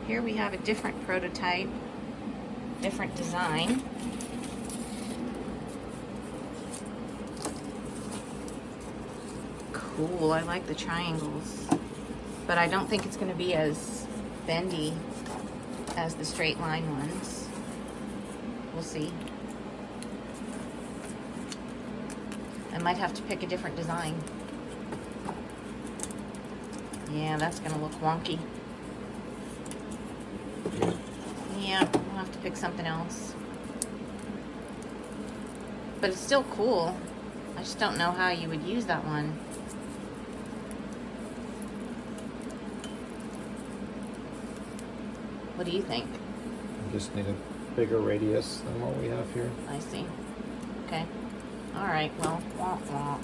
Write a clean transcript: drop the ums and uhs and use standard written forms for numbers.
Here we have a different prototype, different design. Cool, I like the triangles, but I don't think it's going to be as bendy as the straight line ones. We'll see. I might have to pick a different design. Yeah, that's going to look wonky. Yeah, I'll have to pick something else. But it's still cool. I just don't know how you would use that one. What do you think? We just need a bigger radius than what we have here. I see. Okay. All right, well, wah, wah.